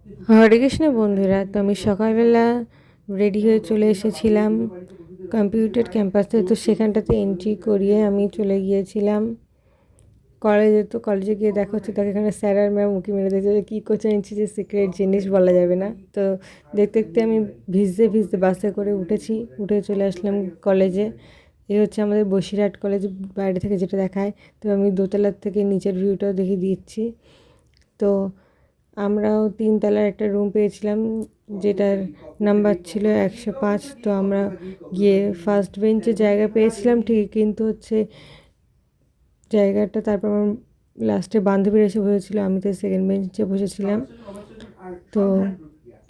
হরে কৃষ্ণ বন্ধুরা, তো আমি সকালবেলা রেডি হয়ে চলে এসেছিলাম কম্পিউটার ক্যাম্পাসে। তো সেখানটাতে এন্ট্রি করিয়ে আমি চলে গিয়েছিলাম কলেজে। তো কলেজে গিয়ে দেখা হচ্ছে তাকে এখানে স্যার আর ম্যাম উঁকি মেরে দেখছে যে কী করছে, নিচ্ছি যে সিক্রেট জিনিস বলা যাবে না। তো দেখতে দেখতে আমি ভিজতে ভিজতে বাসে করে উঠে চলে আসলাম কলেজে। এই হচ্ছে আমাদের বসিরহাট কলেজ বাইরে থেকে যেটা দেখায়। তো আমি দোতলার থেকে নিচের ভিউটাও দেখিয়ে দিচ্ছি। তো আমরাও 3 তলার একটা রুম পেয়েছিলাম, যেটার নাম্বার ছিল 105। তো আমরা গিয়ে ফার্স্ট বেঞ্চে জায়গা পেয়েছিলাম ঠিকই, কিন্তু হচ্ছে জায়গাটা তারপর আমার লাস্টে বান্ধবীরা এসে বসেছিল, আমি তো সেকেন্ড বেঞ্চে বসেছিলাম। তো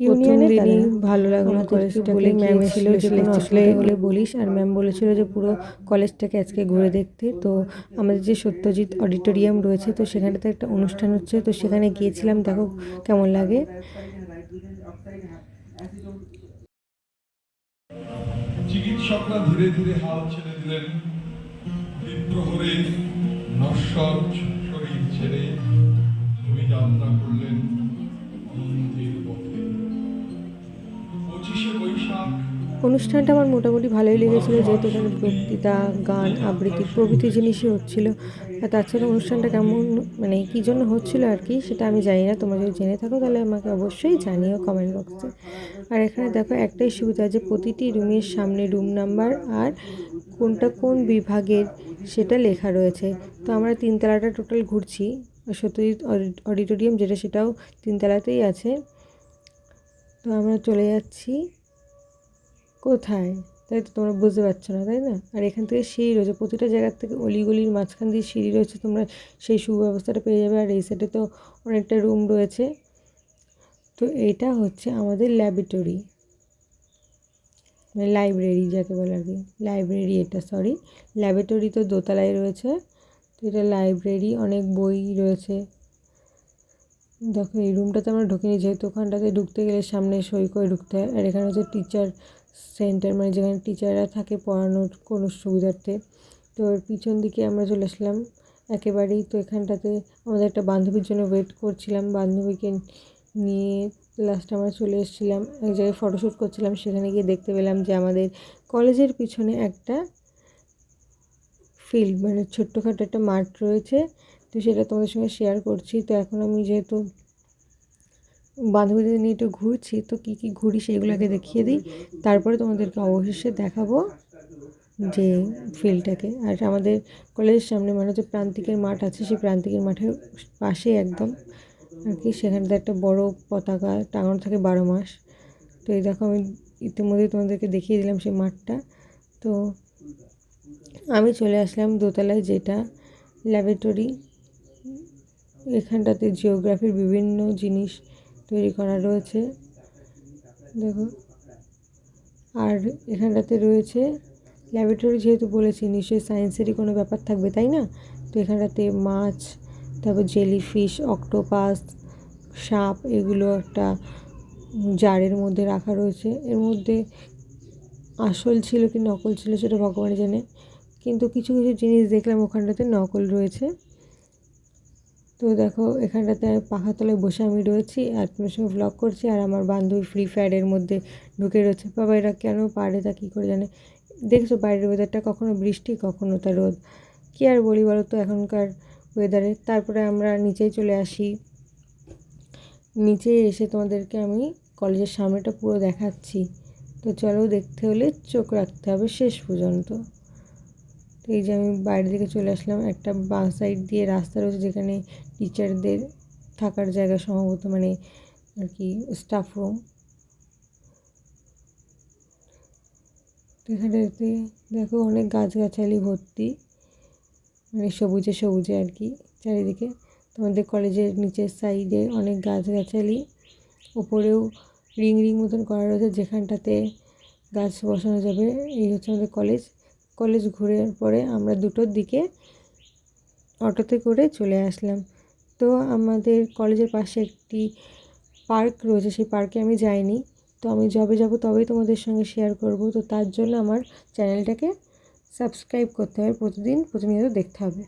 প্রথম দিনই ভালো লাগলো কলেজটাকে। ম্যাম এসেছিল যে কোনো অসুবিধা হলে বলিস, আর ম্যাম বলেছিল যে পুরো কলেজটাকে আজকে ঘুরে দেখতে। তো আমাদের যে সত্যজিৎ অডিটোরিয়াম রয়েছে, তো সেখানটাতে একটা অনুষ্ঠান হচ্ছে, তো সেখানে গিয়েছিলাম। দেখো কেমন লাগে। চিকিৎসকরা ধীরে ধীরে হাল ছেড়ে দিলেন। দ্বীপ্রহরে নশ্বর শরীর ছেড়ে তুমি যাত্রা করলেন অন্তের পথে। 25শে বৈশাখ। অনুষ্ঠানটা আমার মোটামুটি ভালোই লেগেছিলো, যেহেতু এখানে বক্তৃতা, গান, আবৃত্তি প্রভৃতি জিনিসই হচ্ছিলো। আর তাছাড়া অনুষ্ঠানটা কেমন, মানে কী জন্য হচ্ছিলো আর কি, সেটা আমি জানি না। তোমরা যদি জেনে থাকো তাহলে আমাকে অবশ্যই জানিও কমেন্ট বক্সে। আর এখানে দেখো একটাই সুবিধা, যে প্রতিটি রুমের সামনে রুম নাম্বার আর কোনটা কোন বিভাগের সেটা লেখা রয়েছে। তো আমরা 3 তলাটা টোটাল ঘুরছি। সত্যজিৎ অডিটোরিয়াম যেটা, সেটাও 3 তলাতেই আছে। তো আমরা চলে যাচ্ছি কোথায়, তাই তো তোমরা বুঝতে পারছো না, তাই না? আর এখান থেকে সিঁড়ি রয়েছে, প্রতিটা জায়গার থেকে অলিগলির মাঝখান দিয়ে সিঁড়ি রয়েছে, তোমরা সেই সুব্যবস্থাটা পেয়ে যাবে। আর এই সাইডে তো অনেকটা রুম রয়েছে। তো এটা হচ্ছে আমাদের ল্যাবরেটরি, মানে লাইব্রেরি যাকে বলে আর কি। লাইব্রেরি এটা, সরি, ল্যাবরেটরি তো দোতলায় রয়েছে। তো এটা লাইব্রেরি, অনেক বই রয়েছে। দেখো এই রুমটাতে আমরা ঢুকিনি, যেহেতু ওখানটাতে ঢুকতে গেলে সামনে সই করে ঢুকতে হয়। আর এখানে হচ্ছে টিচার সেন্টার, মানে যেখানে টিচাররা থাকে পড়ানোর কোনো সুবিধার্থে। তো এর পিছন দিকে আমরা চলে আসলাম একেবারেই। তো এখানটাতে আমাদের একটা বান্ধবীর জন্য ওয়েট করছিলাম, বান্ধবীকে নিয়ে লাস্ট আমরা চলে এসেছিলাম এক জায়গায় ফটোশ্যুট করছিলাম। সেখানে গিয়ে দেখতে পেলাম যে আমাদের কলেজের পিছনে একটা ফিল্ড, মানে ছোট্টখাটো একটা মাঠ রয়েছে। তো সেটা তোমাদের সঙ্গে শেয়ার করছি। তো এখন আমি যেহেতু বান্ধবীদের নিয়ে একটু ঘুরছি, তো কী কী ঘুরি সেগুলোকে দেখিয়ে দিই, তারপরে তোমাদেরকে অবশেষে দেখাবো যে ফিল্ডটাকে। আর আমাদের কলেজের সামনে মানে যে প্রান্তিকের মাঠ আছে, সেই প্রান্তিকের মাঠের পাশে একদম আর কি, সেখানটাতে একটা বড় পতাকা টাঙানো থাকে 12 মাস। তো এই দেখো আমি ইতিমধ্যে তোমাদেরকে দেখিয়ে দিলাম সেই মাঠটা। তো আমি চলে আসলাম দোতলায়, যেটা ল্যাবরেটরি। এখানটাতে জিওগ্রাফির বিভিন্ন জিনিস তৈরি করা রয়েছে, দেখো। আর এখানটাতে রয়েছে ল্যাবরেটরি, যেহেতু বলেছি নিশ্চয়ই সায়েন্সেরই কোনো ব্যাপার থাকবে, তাই না? তো এখানটাতে মাছ, তারপর জেলিফিশ, অক্টোপাস, সাপ, এগুলো একটা জারের মধ্যে রাখা রয়েছে। এর মধ্যে আসল ছিল কি নকল ছিল সেটা ভগবানই জানে, কিন্তু কিছু কিছু জিনিস দেখলাম ওখানটাতে নকল রয়েছে। তো দেখো এখানটাতে পাখার তলায় বসে আমি রয়েছি আর তোমার সঙ্গে ভ্লগ করছি, আর আমার বান্ধবী ফ্রি ফায়ারের মধ্যে ঢুকে রয়েছে। বাবা এরা কেন পারে, তা কী করে জানে। দেখছো বাইরের ওয়েদারটা, কখনো বৃষ্টি কখনো তা রোদ, কী আর বলি বলো তো এখনকার ওয়েদারে। তারপরে আমরা নিচেই চলে আসি। নিচে এসে তোমাদেরকে আমি কলেজের সামনেটা পুরো দেখাচ্ছি। তো চলো, দেখতে হলে চোখ রাখতে হবে শেষ পর্যন্ত। তো এই যে আমি বাইরের দিকে চলে আসলাম, একটা বাঁ সাইড দিয়ে রাস্তা রয়েছে যেখানে টিচারদের থাকার জায়গা সম্ভবত, মানে আর কি স্টাফ রুম। তো এখানটাতে দেখো অনেক গাছগাছালি ভর্তি, মানে সবুজে সবুজে আর কি চারিদিকে। তোমাদের কলেজের নিচের সাইডে অনেক গাছগাছালি, ওপরেও রিং রিং মতন করা রয়েছে যেখানটাতে গাছ বসানো যাবে। এই হচ্ছে আমাদের কলেজ। কলেজ ঘুরে পরে আমরা 2টোর দিকে অটোতে করে চলে আসলাম। তো আমাদের কলেজের পাশে একটি পার্ক রয়েছে, সেই পার্কে আমি যাইনি। তো আমি যবে যাব তবেই তোমাদের সঙ্গে শেয়ার করব। তো তার জন্য আমার চ্যানেলটাকে সাবস্ক্রাইব করতে হবে, প্রতিনিয়ত দেখতে হবে।